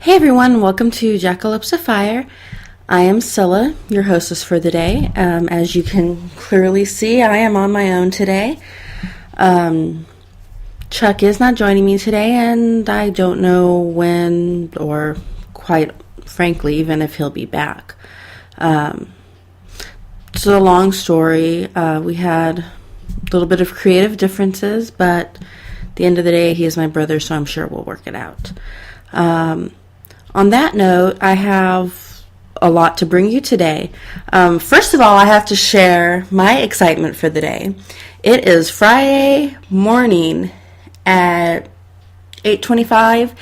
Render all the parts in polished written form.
Hey everyone, welcome to Jackalope Fire. I am Cilla, your hostess for the day. As you can clearly see, I am on my own today. Chuck is not joining me today, and I don't know when, or quite frankly, even if he'll be back. It's a long story. We had a little bit of creative differences, but at the end of the day, he is my brother, so I'm sure we'll work it out. On that note, I have a lot to bring you today. First of all, I have to share my excitement for the day. It is Friday morning at 8:25,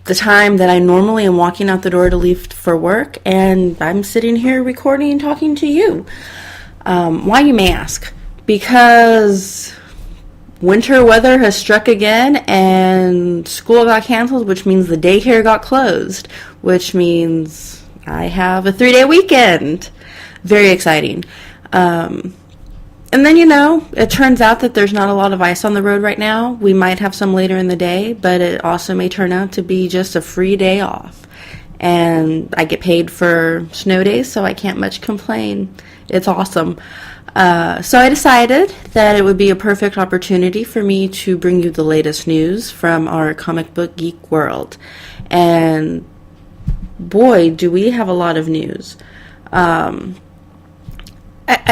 the time that I normally am walking out the door to leave for work, and I'm sitting here recording and talking to you. Why, you may ask? Because winter weather has struck again, and school got canceled, which means the daycare got closed, which means I have a 3-day weekend. Very exciting. And then, it turns out that there's not a lot of ice on the road right now. We might have some later in the day, but it also may turn out to be just a free day off. And I get paid for snow days, so I can't much complain. It's awesome. So I decided that it would be a perfect opportunity for me to bring you the latest news from our comic book geek world. And boy, do we have a lot of news. I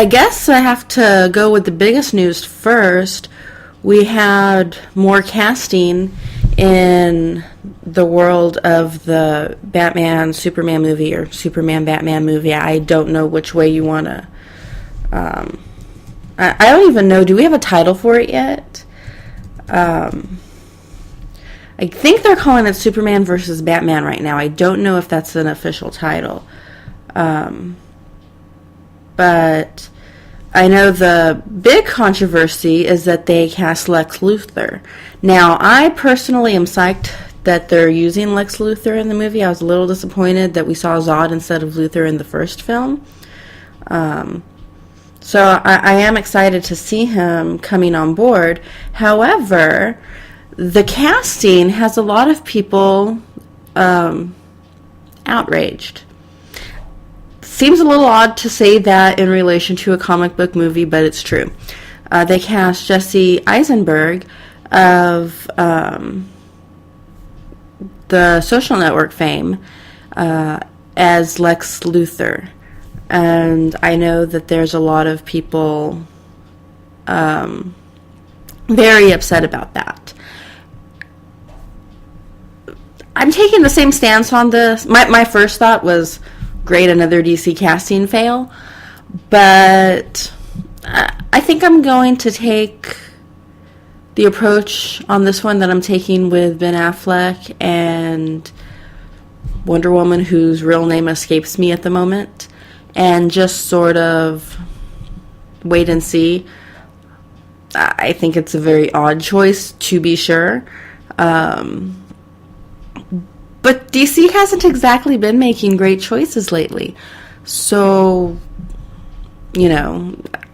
guess I have to go with the biggest news first. We had more casting in the world of the Batman Superman movie, or Superman Batman movie. I don't know which way you want to. I don't even know. Do we have a title for it yet? I think they're calling it Superman versus Batman right now. I don't know if that's an official title. But I know the big controversy is that they cast Lex Luthor. Now, I personally am psyched that they're using Lex Luthor in the movie. I was a little disappointed that we saw Zod instead of Luthor in the first film. So I am excited to see him coming on board. However, the casting has a lot of people outraged. Seems a little odd to say that in relation to a comic book movie, but it's true. They cast Jesse Eisenberg of the Social Network fame as Lex Luthor. And I know that there's a lot of people very upset about that. I'm taking the same stance on this. My first thought was, great, another DC casting fail. But I think I'm going to take the approach on this one that I'm taking with Ben Affleck and Wonder Woman, whose real name escapes me at the moment, and just sort of wait and see. I think it's a very odd choice, to be sure. But DC hasn't exactly been making great choices lately. So,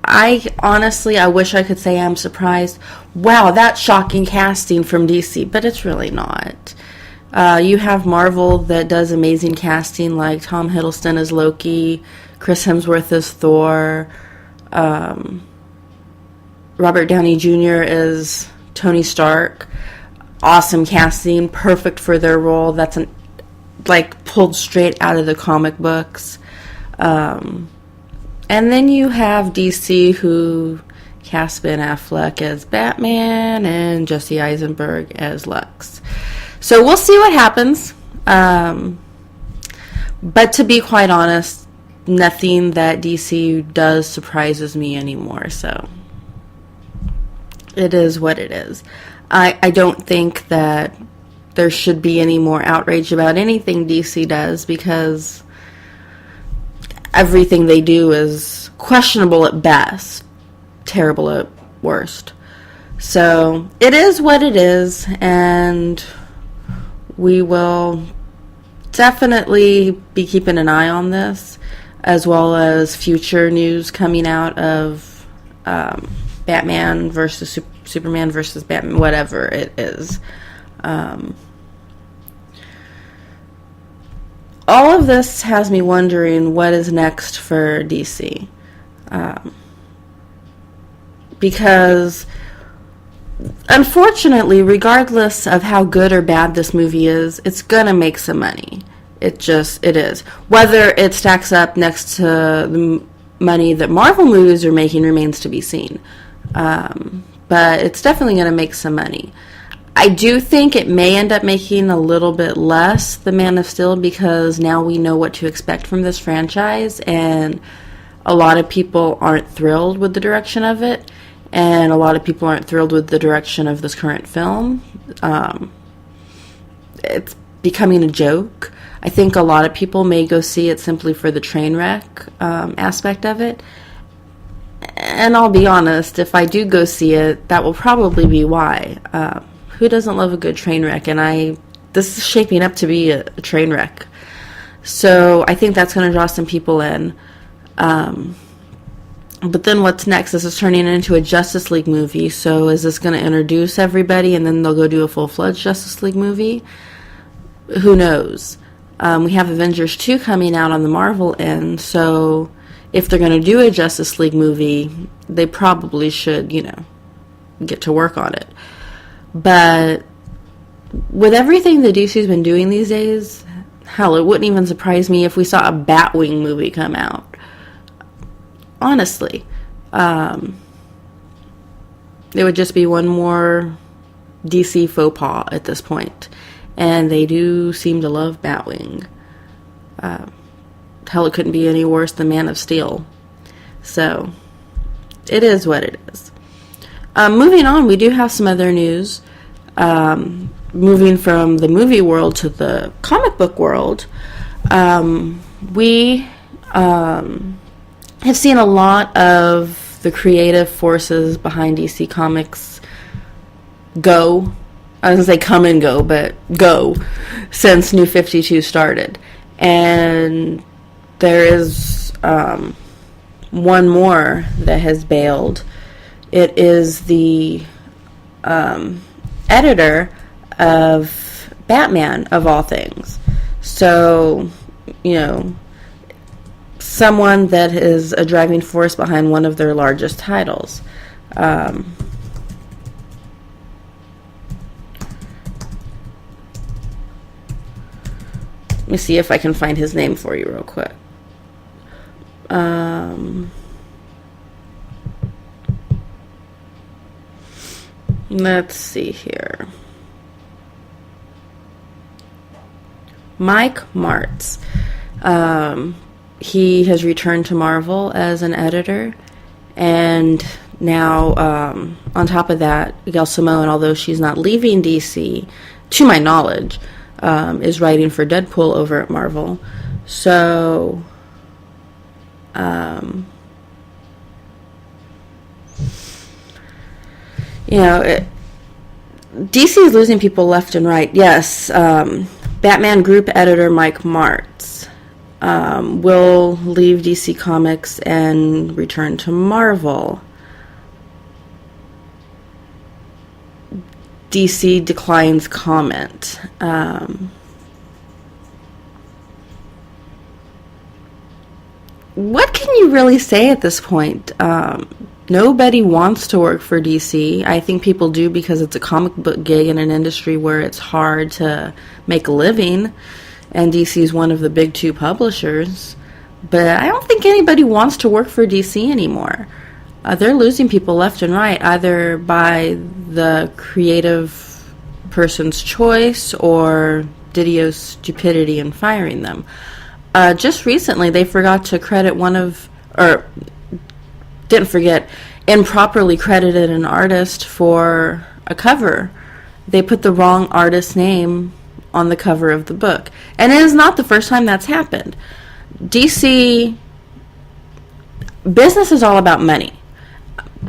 I wish I could say I'm surprised. Wow, that's shocking casting from DC, but it's really not. You have Marvel that does amazing casting, like Tom Hiddleston as Loki, Chris Hemsworth as Thor, Robert Downey Jr. as Tony Stark. Awesome casting, perfect for their role. That's pulled straight out of the comic books. And then you have DC, who cast Ben Affleck as Batman and Jesse Eisenberg as Lex. So we'll see what happens. But to be quite honest, nothing that DC does surprises me anymore. So it is what it is. I don't think that there should be any more outrage about anything DC does, because everything they do is questionable at best, terrible at worst. So it is what it is, and we will definitely be keeping an eye on this, as well as future news coming out of Batman versus Superman versus Batman, whatever it is. all of this has me wondering what is next for DC. Because unfortunately, regardless of how good or bad this movie is, it's gonna make some money. It is. Whether it stacks up next to the money that Marvel movies are making remains to be seen. But it's definitely gonna make some money. I do think it may end up making a little bit less than Man of Steel, because now we know what to expect from this franchise, and a lot of people aren't thrilled with the direction of it. And a lot of people aren't thrilled with the direction of this current film. It's becoming a joke. I think a lot of people may go see it simply for the train wreck aspect of it. And I'll be honest, if I do go see it, that will probably be why. Who doesn't love a good train wreck? And this is shaping up to be a train wreck. So I think that's going to draw some people in. But then what's next? This is turning into a Justice League movie. So is this going to introduce everybody and then they'll go do a full-fledged Justice League movie? Who knows? We have Avengers 2 coming out on the Marvel end. So if they're going to do a Justice League movie, they probably should, get to work on it. But with everything that DC's been doing these days, hell, it wouldn't even surprise me if we saw a Batwing movie come out. Honestly, it would just be one more DC faux pas at this point. And they do seem to love Batwing. Hell, it couldn't be any worse than Man of Steel. So, it is what it is. Moving on, we do have some other news. Moving from the movie world to the comic book world, we have seen a lot of the creative forces behind DC Comics go. I was going to say come and go, but go since New 52 started. And there is one more that has bailed. It is the editor of Batman, of all things. So, someone that is a driving force behind one of their largest titles. Let me see if I can find his name for you real quick. Let's see here. Mike Martz. He has returned to Marvel as an editor, and now on top of that, Gail Simone, although she's not leaving DC, to my knowledge, is writing for Deadpool over at Marvel. So DC is losing people left and right. Yes, Batman group editor Mike Martz will leave DC Comics and return to Marvel. DC declines comment. What can you really say at this point? Nobody wants to work for DC. I think people do because it's a comic book gig in an industry where it's hard to make a living, and DC is one of the big two publishers. But I don't think anybody wants to work for DC anymore. They're losing people left and right, either by the creative person's choice or Didio's stupidity in firing them. Just recently, they forgot to credit improperly credited an artist for a cover. They put the wrong artist's name on the cover of the book. And it is not the first time that's happened. DC, business is all about money.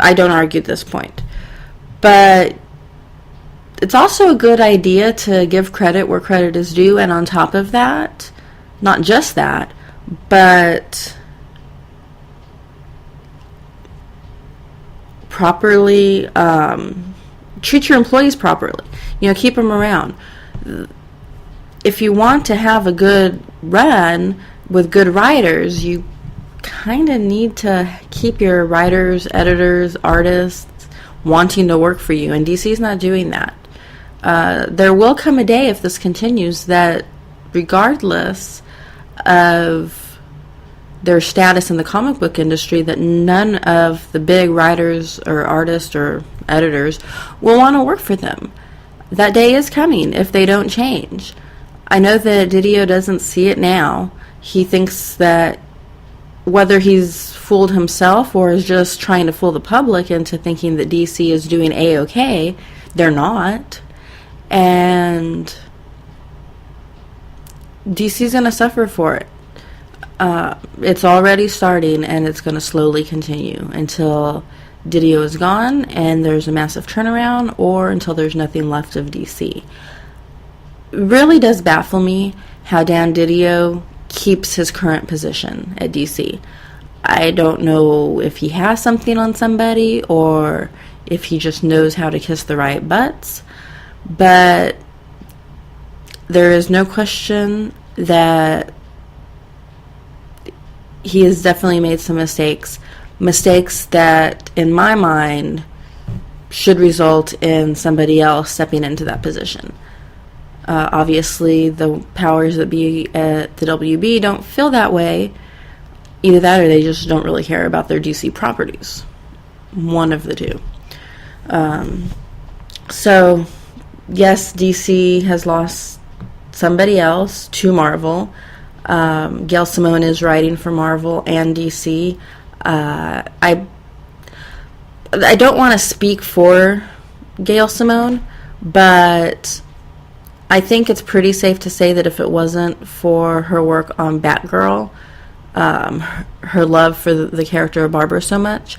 I don't argue this point. But it's also a good idea to give credit where credit is due, and on top of that, not just that, but properly treat your employees properly. Keep them around. If you want to have a good run with good writers, you kind of need to keep your writers, editors, artists wanting to work for you, and DC's not doing that. There will come a day, if this continues, that regardless of their status in the comic book industry, that none of the big writers or artists or editors will want to work for them. That day is coming if they don't change. I know that Didio doesn't see it now. He thinks that whether he's fooled himself or is just trying to fool the public into thinking that DC is doing A-OK, they're not. And DC's going to suffer for it. It's already starting, and it's going to slowly continue until Didio is gone and there's a massive turnaround, or until there's nothing left of DC. It really does baffle me how Dan Didio keeps his current position at DC. I don't know if he has something on somebody or if he just knows how to kiss the right butts, but there is no question that he has definitely made some mistakes that, in my mind, should result in somebody else stepping into that position. Obviously, the powers that be at the WB don't feel that way. Either that or they just don't really care about their DC properties. One of the two. So, yes, DC has lost somebody else to Marvel. Gail Simone is writing for Marvel and DC. I don't want to speak for Gail Simone, but I think it's pretty safe to say that if it wasn't for her work on Batgirl, her love for the character of Barbara so much,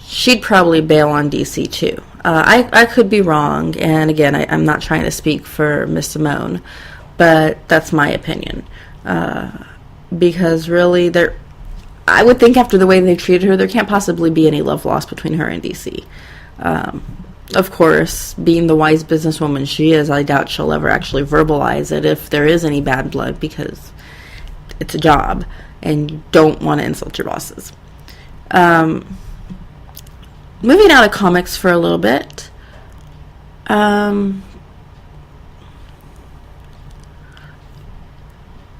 she'd probably bail on DC too. I could be wrong, and again, I'm not trying to speak for Miss Simone, but that's my opinion. Because really, I would think after the way they treated her, there can't possibly be any love lost between her and DC. Of course, being the wise businesswoman she is, I doubt she'll ever actually verbalize it if there is any bad blood, because it's a job, and you don't want to insult your bosses. Moving out of comics for a little bit. The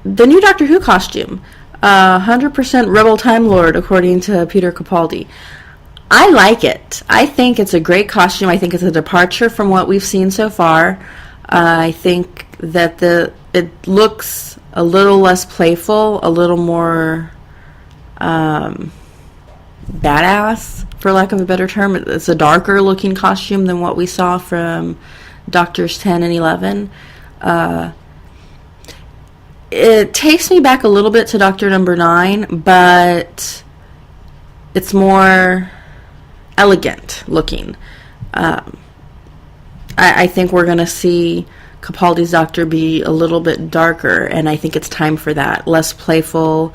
new Doctor Who costume. 100% Rebel Time Lord, according to Peter Capaldi. I like it. I think it's a great costume. I think it's a departure from what we've seen so far. I think that it looks a little less playful, a little more badass, for lack of a better term. It's a darker looking costume than what we saw from Doctors 10 and 11. It takes me back a little bit to Doctor Number 9, but it's more elegant looking. I think we're going to see Capaldi's Doctor be a little bit darker, and I think it's time for that. Less playful.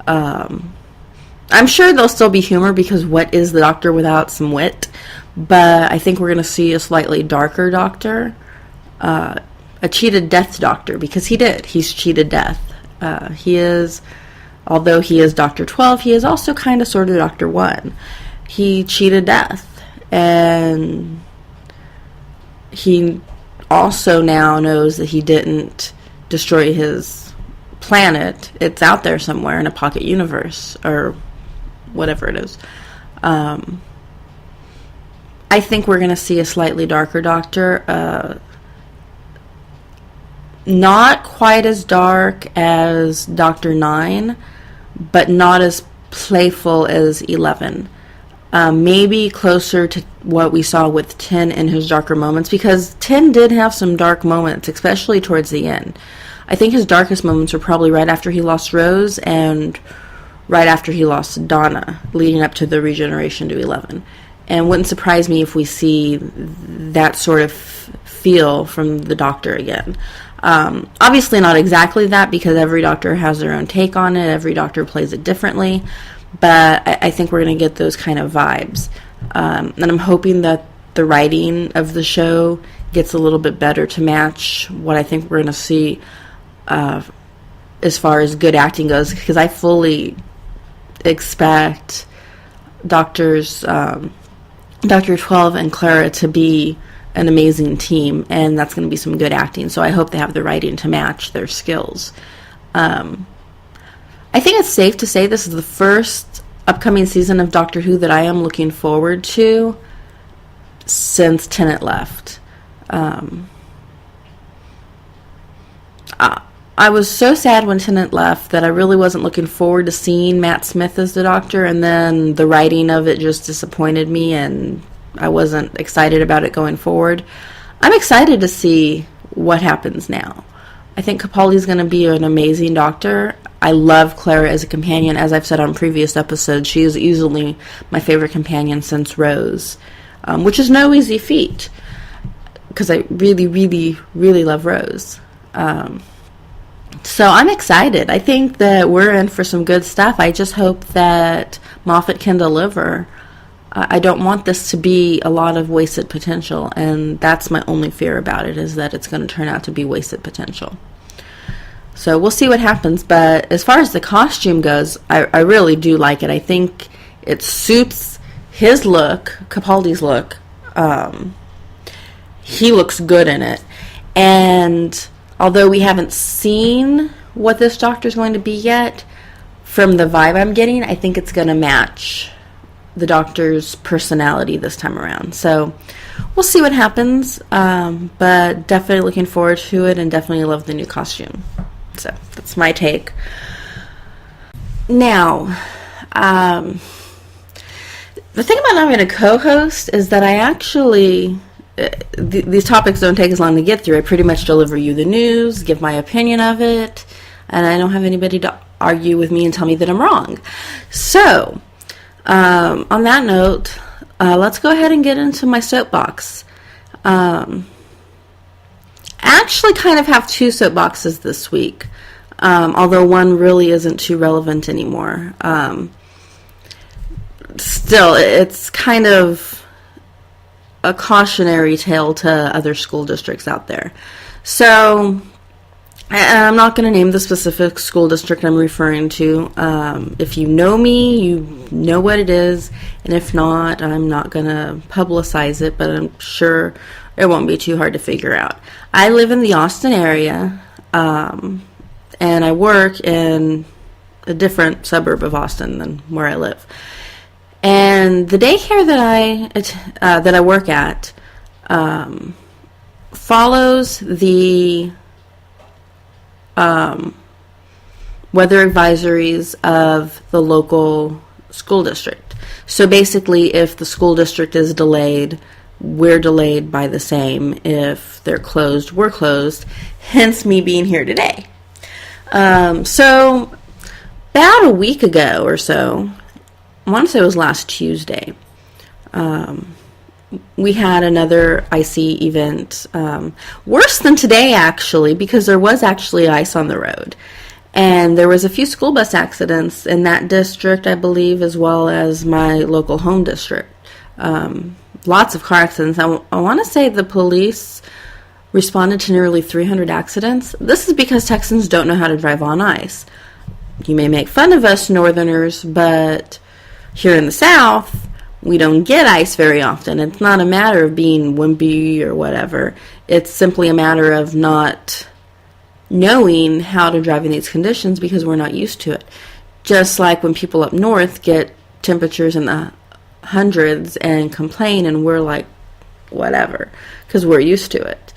I'm sure there'll still be humor, because what is the Doctor without some wit? But I think we're going to see a slightly darker Doctor. A cheated death Doctor, because he's cheated death. He is, although he is Doctor 12, he is also kind of sort of Doctor 1. He cheated death, and he also now knows that he didn't destroy his planet. It's out there somewhere in a pocket universe, or whatever it is. I think we're going to see a slightly darker Doctor, not quite as dark as Doctor 9, but not as playful as 11. Maybe closer to what we saw with 10 in his darker moments, because 10 did have some dark moments, especially towards the end. I think his darkest moments were probably right after he lost Rose and right after he lost Donna, leading up to the regeneration to 11. And wouldn't surprise me if we see that sort of feel from the Doctor again. Obviously not exactly that, because every Doctor has their own take on it. Every Doctor plays it differently. But I think we're going to get those kind of vibes. And I'm hoping that the writing of the show gets a little bit better to match what I think we're going to see as far as good acting goes, because I fully expect Dr. 12 and Clara to be an amazing team, and that's going to be some good acting. So I hope they have the writing to match their skills. I think it's safe to say this is the first upcoming season of Doctor Who that I am looking forward to since Tennant left. I was so sad when Tennant left that I really wasn't looking forward to seeing Matt Smith as the Doctor, and then the writing of it just disappointed me, and I wasn't excited about it going forward. I'm excited to see what happens now. I think Capaldi's going to be an amazing Doctor. I love Clara as a companion. As I've said on previous episodes, she is easily my favorite companion since Rose, which is no easy feat, because I really, really, really love Rose. So I'm excited. I think that we're in for some good stuff. I just hope that Moffat can deliver. I don't want this to be a lot of wasted potential, and that's my only fear about it, is that it's going to turn out to be wasted potential. So we'll see what happens, but as far as the costume goes, I really do like it. I think it suits his look, Capaldi's look. He looks good in it, and although we haven't seen what this Doctor's going to be yet, from the vibe I'm getting, I think it's going to match the Doctor's personality this time around. So we'll see what happens, but definitely looking forward to it, and definitely love the new costume. So that's my take. Now, the thing about having a co-host is that I actually... these topics don't take as long to get through. I pretty much deliver you the news, give my opinion of it, and I don't have anybody to argue with me and tell me that I'm wrong. So, on that note, let's go ahead and get into my soapbox. I actually kind of have two soapboxes this week, although one really isn't too relevant anymore. Still, it's kind of a cautionary tale to other school districts out there. So, I'm not going to name the specific school district I'm referring to. If you know me, you know what it is, and if not, I'm not going to publicize it, but I'm sure it won't be too hard to figure out. I live in the Austin area, and I work in a different suburb of Austin than where I live. And the daycare that I work at follows the weather advisories of the local school district. So basically, if the school district is delayed, we're delayed by the same. If they're closed, we're closed. Hence me being here today. So about a week ago or so, I want to say it was last Tuesday, we had another icy event, worse than today actually, because there was actually ice on the road. And there was a few school bus accidents in that district, I believe, as well as my local home district. Lots of car accidents. I want to say the police responded to nearly 300 accidents. This is because Texans don't know how to drive on ice. You may make fun of us Northerners, but here in the South, we don't get ice very often. It's not a matter of being wimpy or whatever. It's simply a matter of not knowing how to drive in these conditions because we're not used to it. Just like when people up north get temperatures in the hundreds and complain, and we're like, whatever, because we're used to it.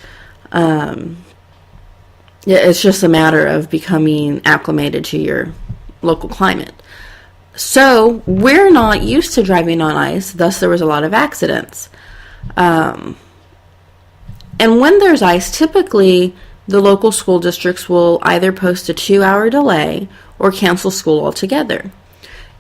It's just a matter of becoming acclimated to your local climate. So we're not used to driving on ice, thus there was a lot of accidents. And when there's ice, typically the local school districts will either post a 2-hour delay or cancel school altogether.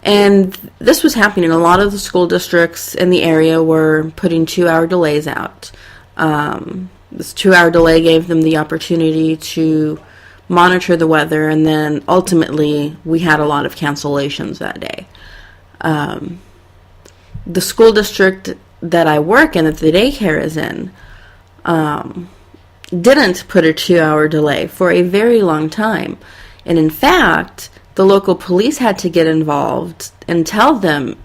And this was happening. A lot of the school districts in the area were putting 2-hour delays out. This 2-hour delay gave them the opportunity to monitor the weather, and then ultimately we had a lot of cancellations that day. The school district that I work in, that the daycare is in, didn't put a 2-hour delay for a very long time. And in fact, the local police had to get involved and tell them,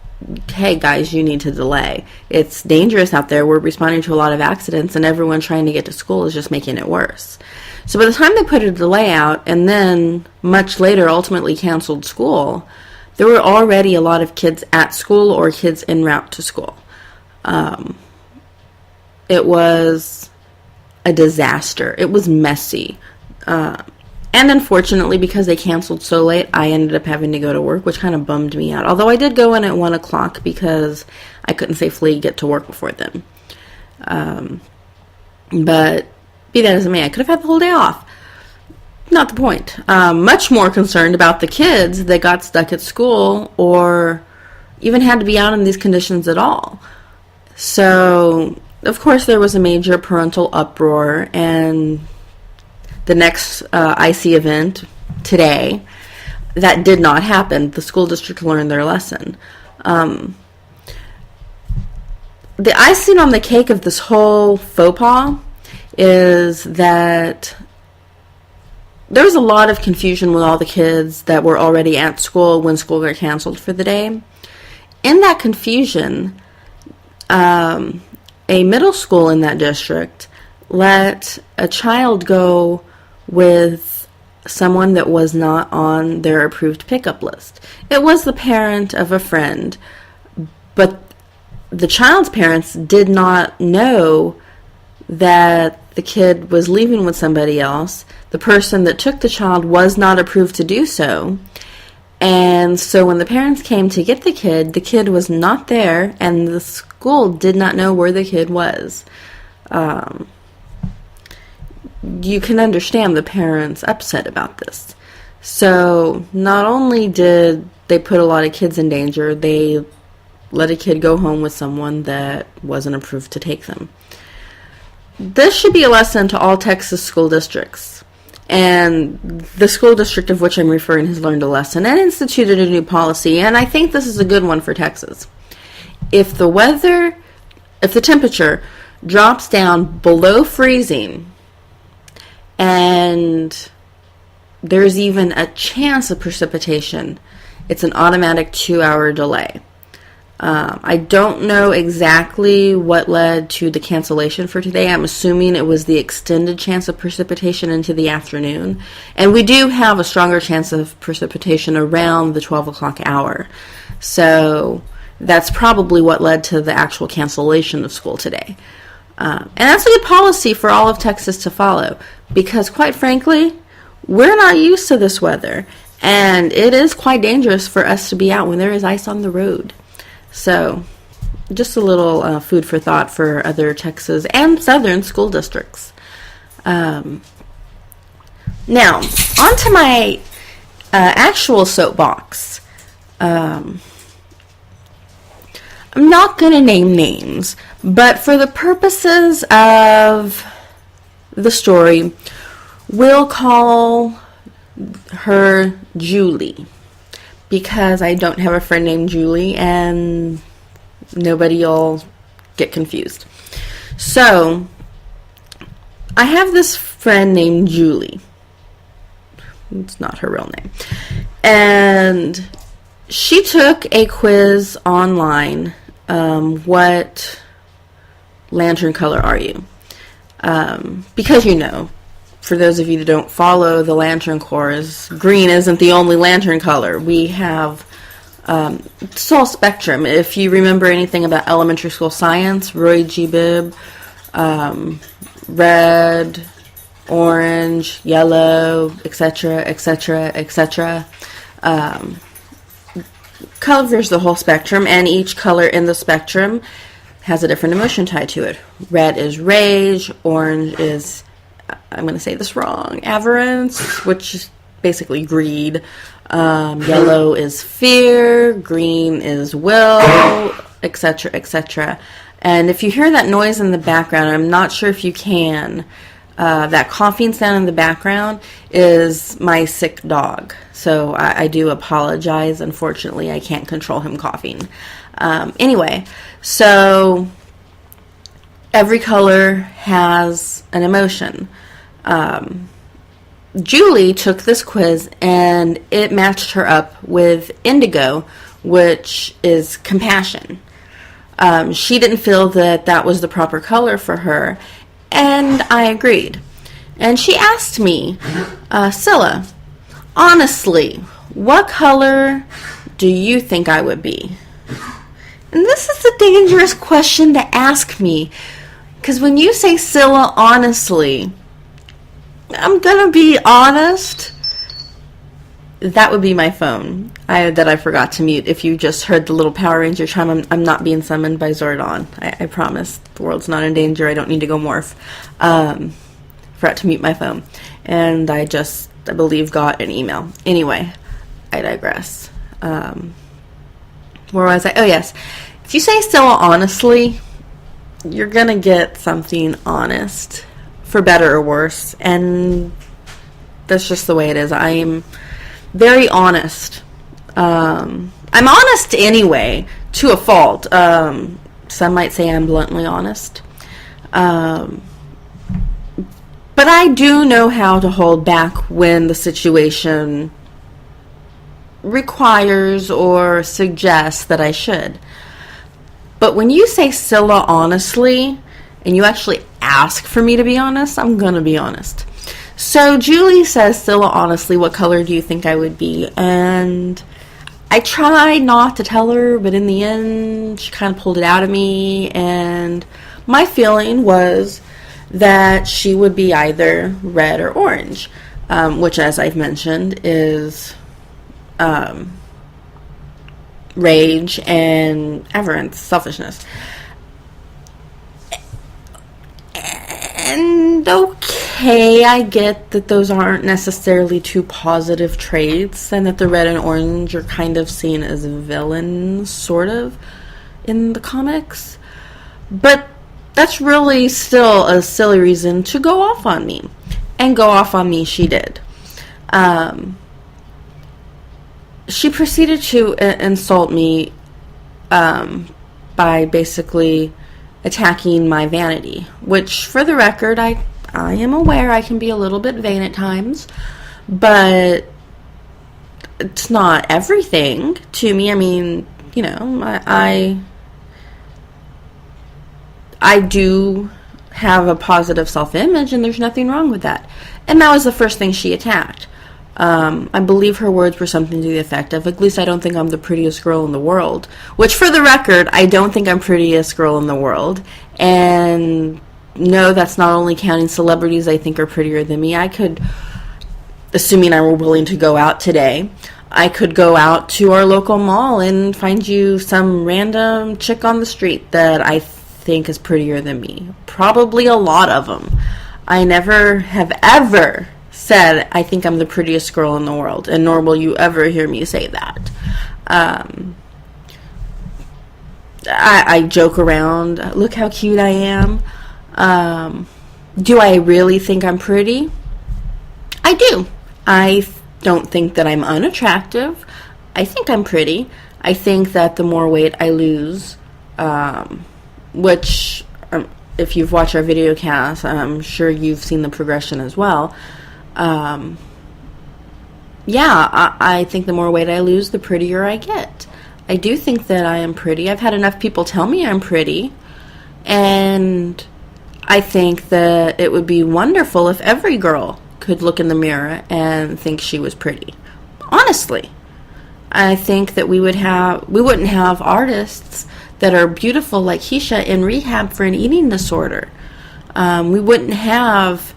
hey guys, you need to delay. It's dangerous out there. We're responding to a lot of accidents, and everyone trying to get to school is just making it worse. So by the time they put a delay out, and then much later ultimately canceled school, there were already a lot of kids at school or kids en route to school. It was a disaster. It was messy. And unfortunately, because they canceled so late, I ended up having to go to work, which kind of bummed me out. Although I did go in at 1 o'clock because I couldn't safely get to work before then. But be that as it may, I could have had the whole day off. Not the point. Much more concerned about the kids that got stuck at school or even had to be out in these conditions at all. So, of course, there was a major parental uproar, and the next IC event today, that did not happen. The school district learned their lesson. The icing on the cake of this whole faux pas is that there was a lot of confusion with all the kids that were already at school when school got canceled for the day. In that confusion, a middle school in that district let a child go with someone that was not on their approved pickup list. It was the parent of a friend, but the child's parents did not know that the kid was leaving with somebody else. The person that took the child was not approved to do so. And so when the parents came to get the kid was not there, and the school did not know where the kid was. You can understand the parents upset about this. So not only did they put a lot of kids in danger, they let a kid go home with someone that wasn't approved to take them. This should be a lesson to all Texas school districts. And the school district of which I'm referring has learned a lesson and instituted a new policy, and I think this is a good one for Texas. If the temperature drops down below freezing, and there's even a chance of precipitation, it's an automatic 2-hour delay. I don't know exactly what led to the cancellation for today. I'm assuming it was the extended chance of precipitation into the afternoon. And we do have a stronger chance of precipitation around the 12 o'clock hour. So that's probably what led to the actual cancellation of school today. And that's a good policy for all of Texas to follow, because quite frankly, we're not used to this weather, and it is quite dangerous for us to be out when there is ice on the road. So just a little food for thought for other Texas and southern school districts. Now, on to my actual soapbox. I'm not going to name names, but for the purposes of the story, we'll call her Julie, because I don't have a friend named Julie and nobody will get confused. So, I have this friend named Julie. It's not her real name. And she took a quiz online. What lantern color are you? Because for those of you that don't follow the lantern corps, green isn't the only lantern color. We have it's all spectrum. If you remember anything about elementary school science, Roy G. Bibb, red, orange, yellow, etc., etc., etc. Covers the whole spectrum, and each color in the spectrum has a different emotion tied to it. Red is rage, orange is, I'm going to say this wrong, avarice, which is basically greed. Yellow is fear, green is will, etc., etc. And if you hear that noise in the background, I'm not sure if you can, that coughing sound in the background is my sick dog. So I do apologize. Unfortunately, I can't control him coughing. Anyway, so every color has an emotion. Julie took this quiz and it matched her up with indigo, which is compassion. She didn't feel that that was the proper color for her, and I agreed. And she asked me, Cilla, honestly, what color do you think I would be? And this is a dangerous question to ask me, because when you say, Cilla, honestly, I'm going to be honest. That would be my phone that I forgot to mute. If you just heard the little Power Ranger chime, I'm not being summoned by Zordon. I promise. The world's not in danger. I don't need to go morph. Forgot to mute my phone. And I believe, got an email. Anyway, I digress. Where was I? Oh, yes. If you say Cilla honestly, you're going to get something honest, for better or worse. And that's just the way it is. I'm very honest. I'm honest anyway, to a fault. Some might say I'm bluntly honest. But I do know how to hold back when the situation requires or suggests that I should. But when you say Cilla honestly, and you actually ask for me to be honest, I'm going to be honest. So Julie says, Cilla, honestly, what color do you think I would be? And I tried not to tell her, but in the end, she kind of pulled it out of me. And my feeling was that she would be either red or orange, which, as I've mentioned, is rage and avarice, selfishness. And okay, I get that those aren't necessarily two positive traits, and that the red and orange are kind of seen as villains, sort of, in the comics. But that's really still a silly reason to go off on me. And go off on me she did. She proceeded to insult me by basically attacking my vanity, which, for the record, I am aware I can be a little bit vain at times, but it's not everything to me. I mean, you know, I do have a positive self-image, and there's nothing wrong with that. And that was the first thing she attacked. I believe her words were something to the effect of, at least I don't think I'm the prettiest girl in the world. Which, for the record, I don't think I'm prettiest girl in the world. And no, that's not only counting celebrities I think are prettier than me. I could, assuming I were willing to go out today, I could go out to our local mall and find you some random chick on the street that I think is prettier than me. Probably a lot of them. I never have ever said I think I'm the prettiest girl in the world, and nor will you ever hear me say that. I joke around, look how cute I am. Do I really think I'm pretty? I do. I don't think that I'm unattractive. I think I'm pretty. I think that the more weight I lose, which if you've watched our video cast, I'm sure you've seen the progression as well. I think the more weight I lose, the prettier I get. I do think that I am pretty. I've had enough people tell me I'm pretty, and I think that it would be wonderful if every girl could look in the mirror and think she was pretty. Honestly, I think that we wouldn't have artists that are beautiful like Keisha in rehab for an eating disorder. We wouldn't have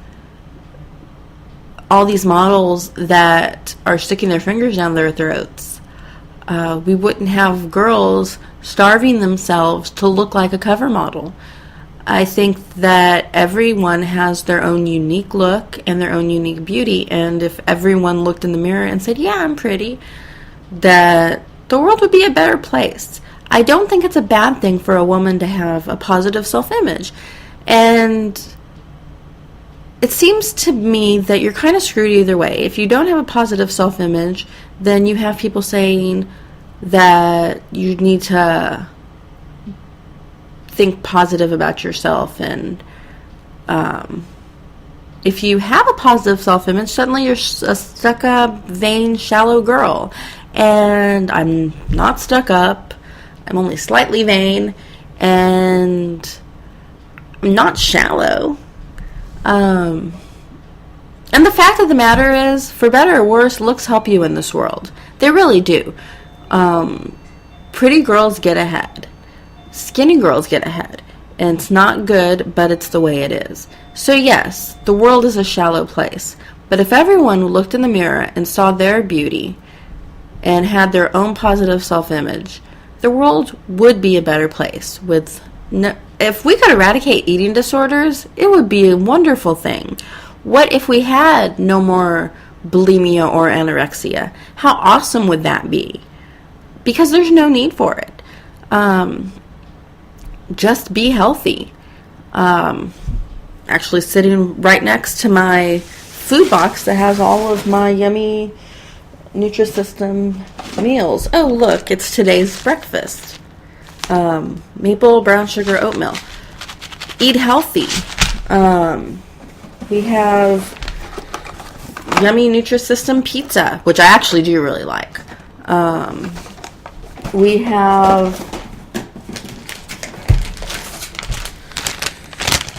all these models that are sticking their fingers down their throats. We wouldn't have girls starving themselves to look like a cover model. I think that everyone has their own unique look and their own unique beauty, and if everyone looked in the mirror and said, yeah, I'm pretty, that the world would be a better place. I don't think it's a bad thing for a woman to have a positive self-image. And it seems to me that you're kind of screwed either way. If you don't have a positive self-image, then you have people saying that you need to think positive about yourself and if you have a positive self-image, suddenly you're a stuck-up, vain, shallow girl. And I'm not stuck up. I'm only slightly vain. And I'm not shallow. And the fact of the matter is, for better or worse, looks help you in this world. They really do. Pretty girls get ahead. Skinny girls get ahead. And it's not good, but it's the way it is. So yes, the world is a shallow place. But if everyone looked in the mirror and saw their beauty and had their own positive self-image, the world would be a better place. If we could eradicate eating disorders, it would be a wonderful thing. What if we had no more bulimia or anorexia? How awesome would that be? Because there's no need for it. Just be healthy. Actually sitting right next to my food box that has all of my yummy Nutrisystem meals. Oh, look, it's today's breakfast. Maple brown sugar oatmeal. Eat healthy. We have yummy Nutrisystem pizza, which I actually do really like. We have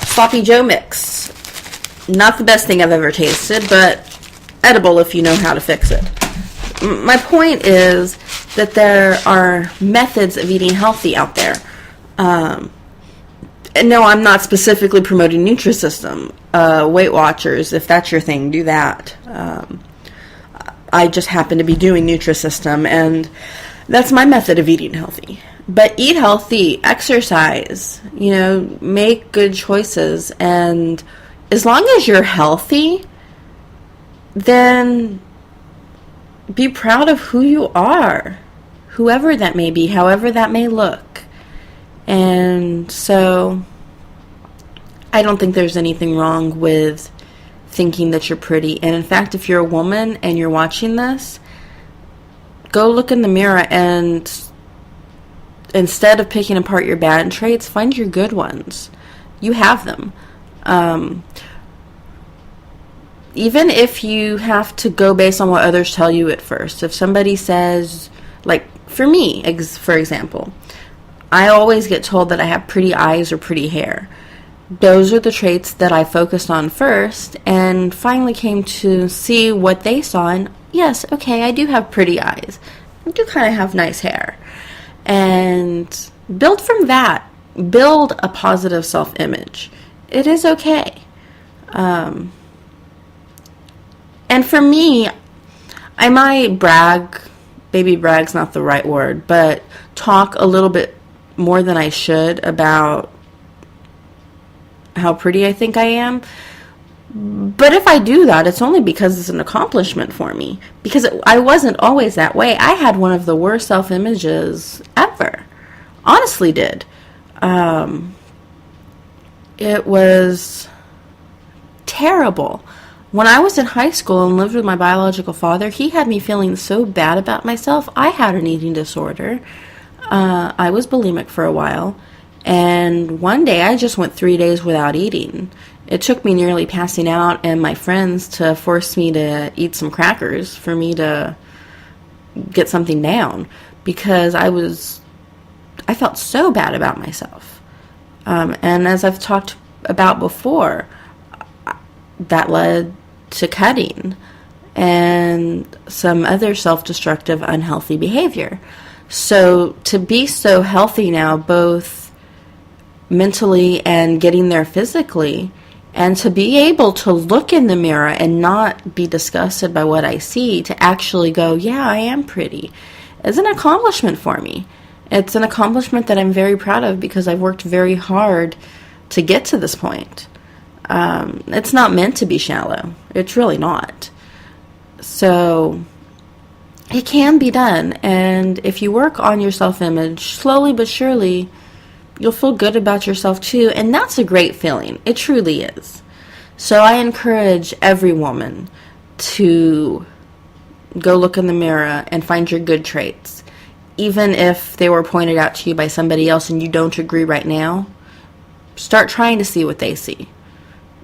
Sloppy Joe mix. Not the best thing I've ever tasted, but edible if you know how to fix it. My point is that there are methods of eating healthy out there. And no, I'm not specifically promoting Nutrisystem. Weight Watchers, if that's your thing, do that. I just happen to be doing Nutrisystem, and that's my method of eating healthy. But eat healthy, exercise, make good choices. And as long as you're healthy, then be proud of who you are, whoever that may be, however that may look. And so I don't think there's anything wrong with thinking that you're pretty. And in fact, if you're a woman and you're watching this, go look in the mirror and instead of picking apart your bad traits, find your good ones. You have them. Even if you have to go based on what others tell you at first. If somebody says, like for me, for example, I always get told that I have pretty eyes or pretty hair. Those are the traits that I focused on first and finally came to see what they saw. And yes, okay, I do have pretty eyes. I do kind of have nice hair. And build from that. Build a positive self-image. It is okay. And for me, I might brag, maybe brag's not the right word, but talk a little bit more than I should about how pretty I think I am. But if I do that, it's only because it's an accomplishment for me. Because I wasn't always that way. I had one of the worst self-images ever. Honestly did. It was terrible. When I was in high school and lived with my biological father, he had me feeling so bad about myself. I had an eating disorder. I was bulimic for a while. And one day I just went 3 days without eating. It took me nearly passing out and my friends to force me to eat some crackers for me to get something down. Because I felt so bad about myself. And as I've talked about before, that led to cutting and some other self-destructive, unhealthy behavior. So to be so healthy now, both mentally and getting there physically, and to be able to look in the mirror and not be disgusted by what I see, to actually go, yeah, I am pretty, is an accomplishment for me. It's an accomplishment that I'm very proud of because I've worked very hard to get to this point. It's not meant to be shallow. It's really not. So it can be done. And if you work on your self-image slowly but surely, you'll feel good about yourself too. And that's a great feeling. It truly is. So I encourage every woman to go look in the mirror and find your good traits. Even if they were pointed out to you by somebody else and you don't agree right now, start trying to see what they see.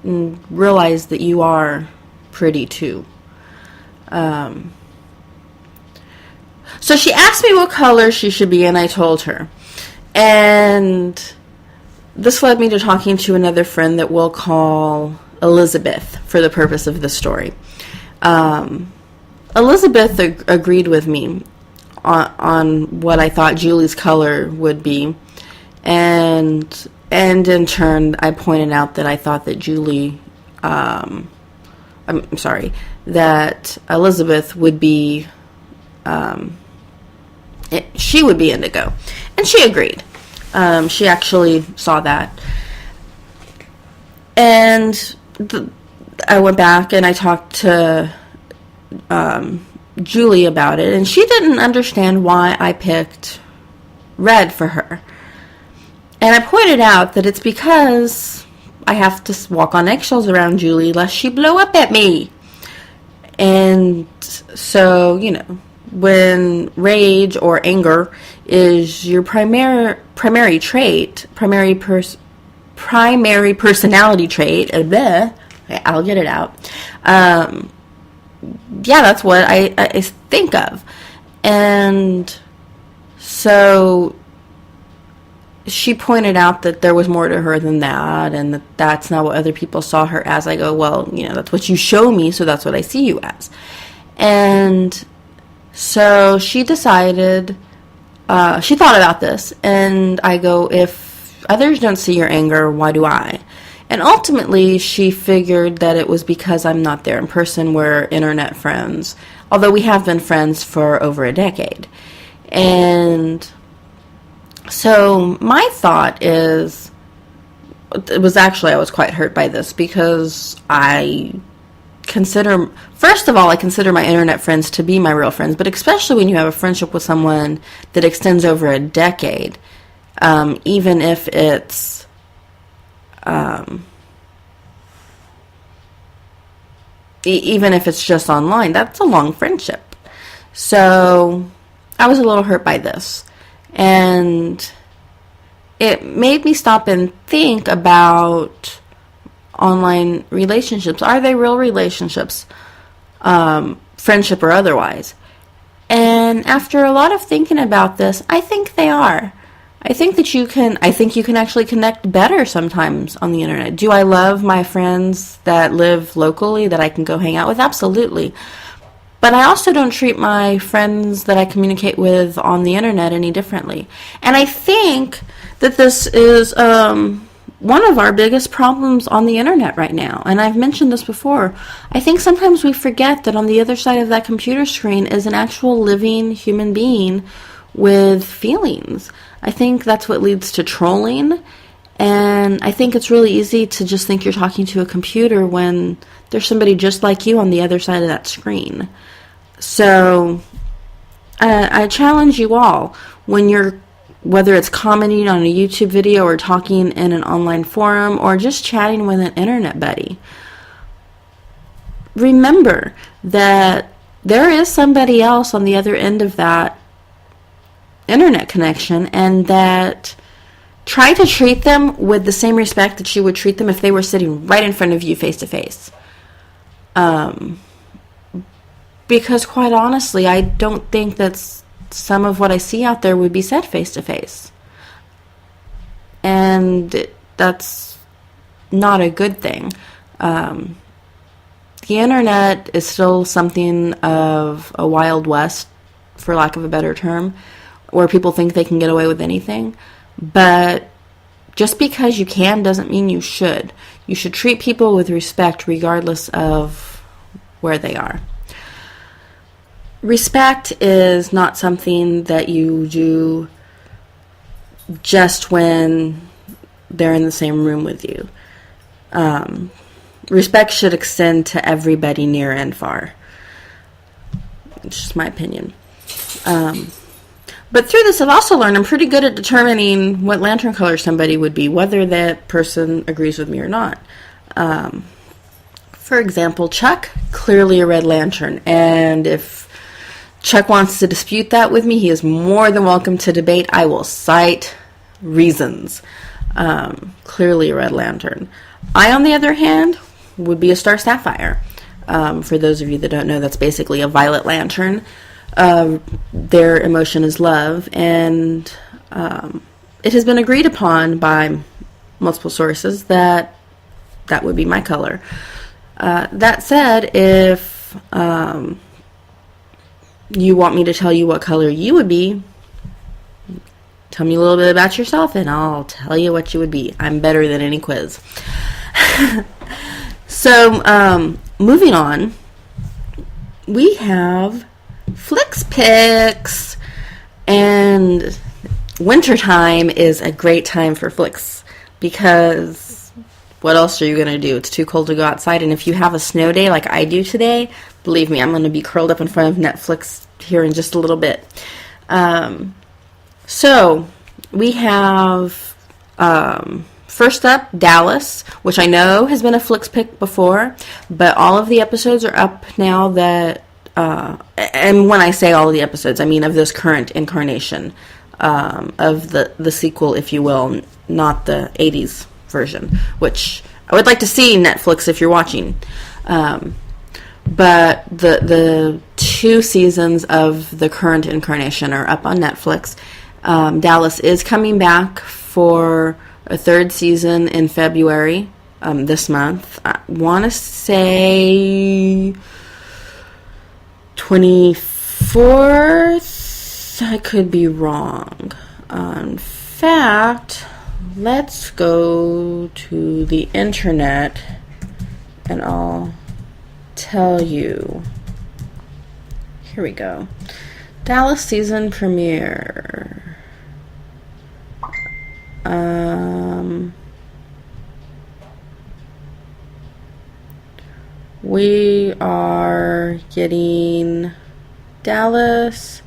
and realize that you are pretty too. So she asked me what color she should be, and I told her. And this led me to talking to another friend that we'll call Elizabeth for the purpose of this story. Elizabeth agreed with me on what I thought Julie's color would be, and in turn I pointed out that I thought that that Elizabeth would be she would be indigo, and she agreed. She actually saw that, and I went back and I talked to Julie about it, and she didn't understand why I picked red for her. And I pointed out that it's because I have to walk on eggshells around Julie lest she blow up at me. And so, when rage or anger is your primary trait, primary personality trait, I'll get it out. That's what I think of. And so she pointed out that there was more to her than that, and that's not what other people saw her as. I go, well, that's what you show me, so that's what I see you as. And so she decided, she thought about this, and I go, if others don't see your anger, why do I? And ultimately, she figured that it was because I'm not there in person. We're internet friends, although we have been friends for over a decade. And so my thought is, I was quite hurt by this because first of all, I consider my internet friends to be my real friends, but especially when you have a friendship with someone that extends over a decade, even if it's even if it's just online, that's a long friendship. So I was a little hurt by this, and it made me stop and think about online relationships. Are they real relationships, friendship or otherwise? And after a lot of thinking about this, I think they are. I think you can actually connect better sometimes on the internet. Do I love my friends that live locally that I can go hang out with? Absolutely. But I also don't treat my friends that I communicate with on the internet any differently. And I think that this is one of our biggest problems on the internet right now. And I've mentioned this before. I think sometimes we forget that on the other side of that computer screen is an actual living human being with feelings. I think that's what leads to trolling, and I think it's really easy to just think you're talking to a computer when there's somebody just like you on the other side of that screen. So I challenge you all, whether it's commenting on a YouTube video or talking in an online forum or just chatting with an internet buddy, remember that there is somebody else on the other end of that internet connection, and that try to treat them with the same respect that you would treat them if they were sitting right in front of you face to face. Because quite honestly, I don't think that some of what I see out there would be said face to face. And that's not a good thing. The internet is still something of a Wild West, for lack of a better term, where people think they can get away with anything. But just because you can doesn't mean you should. You should treat people with respect regardless of where they are. Respect is not something that you do just when they're in the same room with you. Respect should extend to everybody near and far. It's just my opinion. But through this, I've also learned I'm pretty good at determining what lantern color somebody would be, whether that person agrees with me or not. For example, Chuck, clearly a red lantern. And if Chuck wants to dispute that with me, he is more than welcome to debate. I will cite reasons. Clearly a red lantern. I, on the other hand, would be a star sapphire. For those of you that don't know, that's basically a violet lantern. Their emotion is love, and it has been agreed upon by multiple sources that that would be my color. That said, if you want me to tell you what color you would be, tell me a little bit about yourself and I'll tell you what you would be. I'm better than any quiz. So, moving on, we have Flicks Picks, and wintertime is a great time for flicks because what else are you going to do? It's too cold to go outside, and if you have a snow day like I do today, believe me, I'm going to be curled up in front of Netflix here in just a little bit. So, we have, first up, Dallas, which I know has been a Flicks pick before, but all of the episodes are up now that, and when I say all of the episodes, I mean of this current incarnation of the sequel, if you will, not the 80s version, which I would like to see Netflix if you're watching. But the 2 seasons of the current incarnation are up on Netflix. Dallas is coming back for a 3rd season in February this month. I want to say 24th. I could be wrong. In fact, let's go to the internet and I'll tell you. Here we go. Dallas season premiere. We are getting Dallas.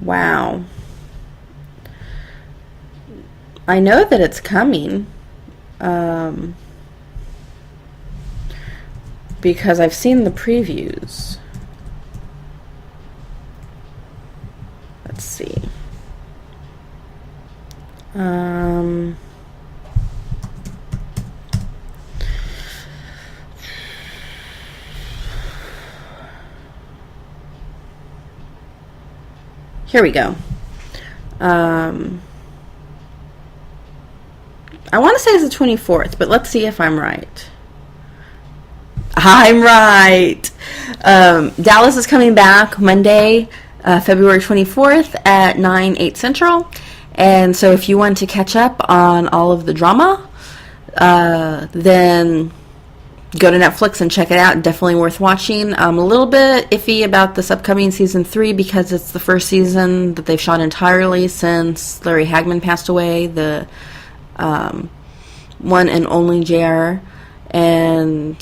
Wow. I know that it's coming. Because I've seen the previews. Let's see. Here we go. I want to say it's the 24th, but let's see if I'm right. I'm right. Dallas is coming back Monday, February 24th at 9/8 Central. And so if you want to catch up on all of the drama, then go to Netflix and check it out. Definitely worth watching. I'm a little bit iffy about this upcoming season 3 because it's the first season that they've shot entirely since Larry Hagman passed away, the one and only JR. And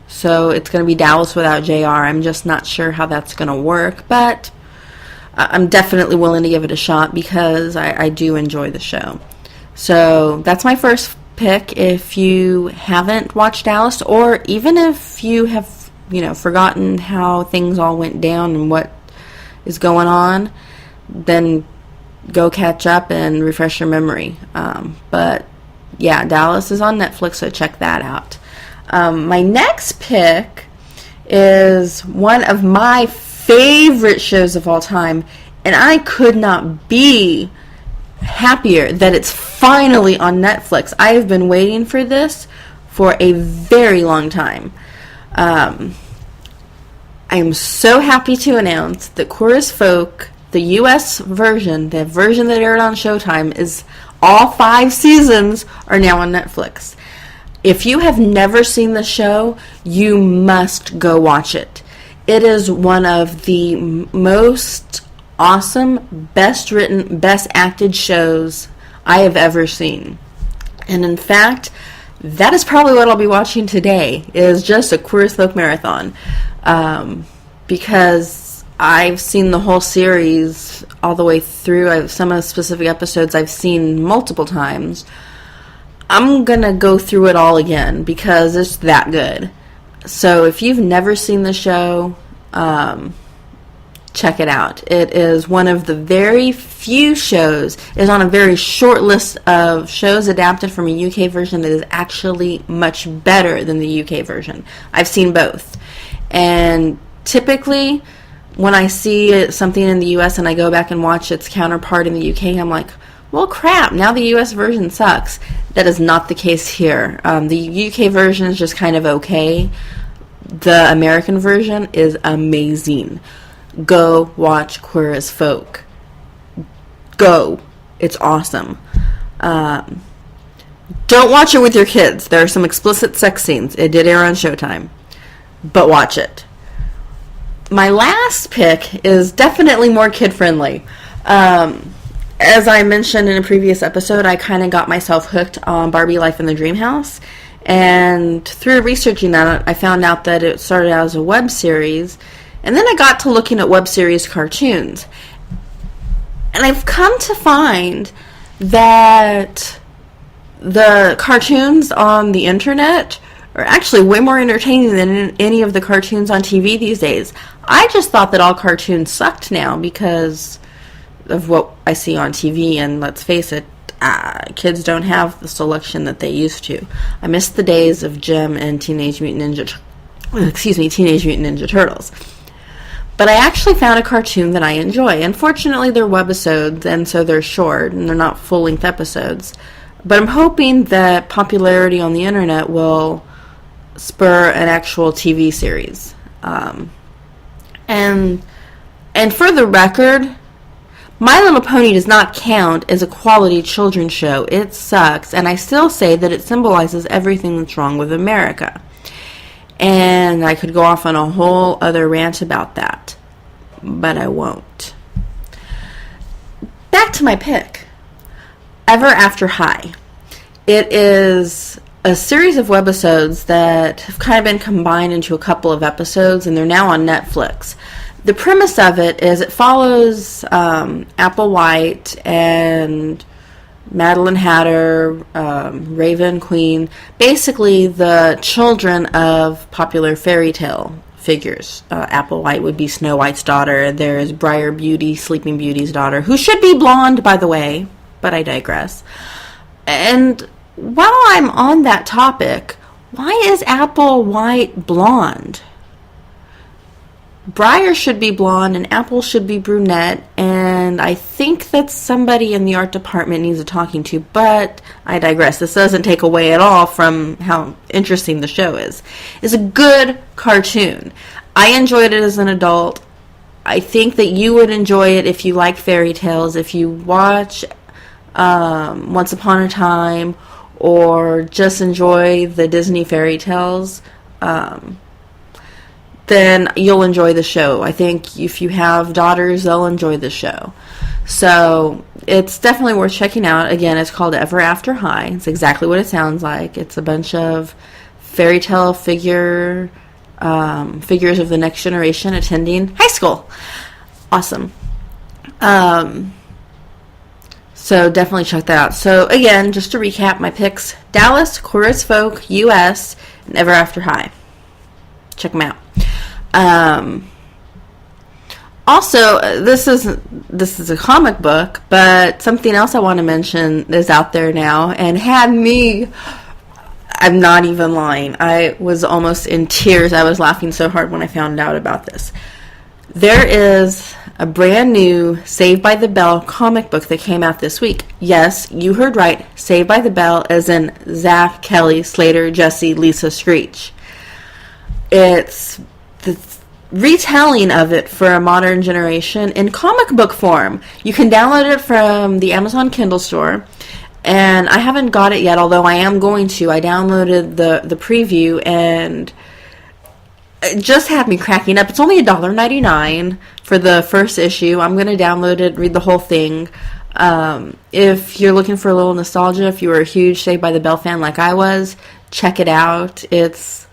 so it's going to be Dallas without JR. I'm just not sure how that's going to work, but I'm definitely willing to give it a shot because I do enjoy the show. So that's my first pick. If you haven't watched Dallas, or even if you have, forgotten how things all went down and what is going on, then go catch up and refresh your memory. But yeah, Dallas is on Netflix, so check that out. My next pick is one of my favorite shows of all time, and I could not be happier that it's finally on Netflix. I have been waiting for this for a very long time. I am so happy to announce that Chorus Folk, the US version, the version that aired on Showtime, is all 5 seasons are now on Netflix. If you have never seen the show, you must go watch it. It is one of the most awesome, best written, best acted shows I have ever seen. And in fact, that is probably what I'll be watching today, is just a Queer Folk marathon. Because I've seen the whole series all the way through. Some of the specific episodes I've seen multiple times. I'm going to go through it all again because it's that good. So if you've never seen the show, check it out. It is one of the very few shows, it is on a very short list of shows adapted from a UK version that is actually much better than the UK version. I've seen both. And typically, when I see something in the US and I go back and watch its counterpart in the UK, I'm like, well, crap, now the US version sucks. That is not the case here. The UK version is just kind of okay. The American version is amazing. Go watch Queer as Folk. Go. It's awesome. Don't watch it with your kids. There are some explicit sex scenes. It did air on Showtime. But watch it. My last pick is definitely more kid-friendly. As I mentioned in a previous episode, I kind of got myself hooked on Barbie Life in the Dream House. And through researching that, I found out that it started out as a web series. And then I got to looking at web series cartoons. And I've come to find that the cartoons on the internet are actually way more entertaining than any of the cartoons on TV these days. I just thought that all cartoons sucked now because of what I see on TV, and let's face it, kids don't have the selection that they used to. I miss the days of Jem and Teenage Mutant Ninja Turtles. But I actually found a cartoon that I enjoy. Unfortunately, they're webisodes, and so they're short, and they're not full-length episodes. But I'm hoping that popularity on the internet will spur an actual TV series. And for the record, My Little Pony does not count as a quality children's show. It sucks, and I still say that it symbolizes everything that's wrong with America. And I could go off on a whole other rant about that, but I won't. Back to my pick, Ever After High. It is a series of webisodes that have kind of been combined into a couple of episodes, and they're now on Netflix. The premise of it is it follows Applewhite and Madeline Hatter, Raven Queen, basically the children of popular fairy tale figures. Applewhite would be Snow White's daughter. There's Briar Beauty, Sleeping Beauty's daughter, who should be blonde, by the way, but I digress. And while I'm on that topic, why is Applewhite blonde? Briar should be blonde and Apple should be brunette, and I think that somebody in the art department needs a talking to, but I digress. This doesn't take away at all from how interesting the show is. It's a good cartoon. I enjoyed it as an adult. I think that you would enjoy it if you like fairy tales, if you watch Once Upon a Time, or just enjoy the Disney fairy tales. Then you'll enjoy the show. I think if you have daughters, they'll enjoy the show. So it's definitely worth checking out. Again, it's called Ever After High. It's exactly what it sounds like. It's a bunch of fairy tale figures of the next generation attending high school. Awesome. So definitely check that out. So again, just to recap my picks: Dallas, Queer as Folk, US, and Ever After High. Check them out. Also, this is a comic book, but something else I want to mention is out there now and had me, I'm not even lying, I was almost in tears. I was laughing so hard when I found out about this. There is a brand new Saved by the Bell comic book that came out this week. Yes, you heard right. Saved by the Bell as in Zach, Kelly, Slater, Jesse, Lisa, Screech. It's the retelling of it for a modern generation in comic book form. You can download it from the Amazon Kindle store, and I haven't got it yet, although I am going to. I downloaded the preview, and it just had me cracking up. It's only $1.99 for the first issue. I'm going to download it, read the whole thing. If you're looking for a little nostalgia, if you were a huge Saved by the Bell fan like I was, check it out. It's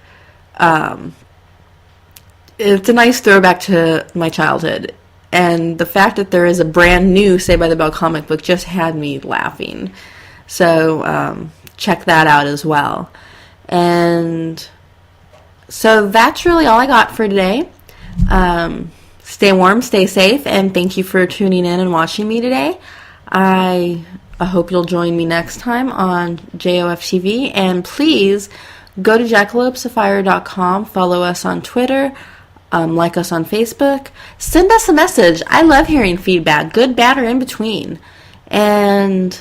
a nice throwback to my childhood. And the fact that there is a brand new Saved by the Bell comic book just had me laughing. So check that out as well. And so that's really all I got for today. Stay warm, stay safe, and thank you for tuning in and watching me today. I hope you'll join me next time on JoF TV, and please go to jackalopesafire.com, follow us on Twitter, like us on Facebook, send us a message. I love hearing feedback, good, bad, or in between. And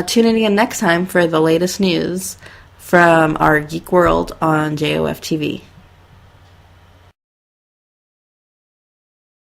tune in again next time for the latest news from our geek world on JoF TV.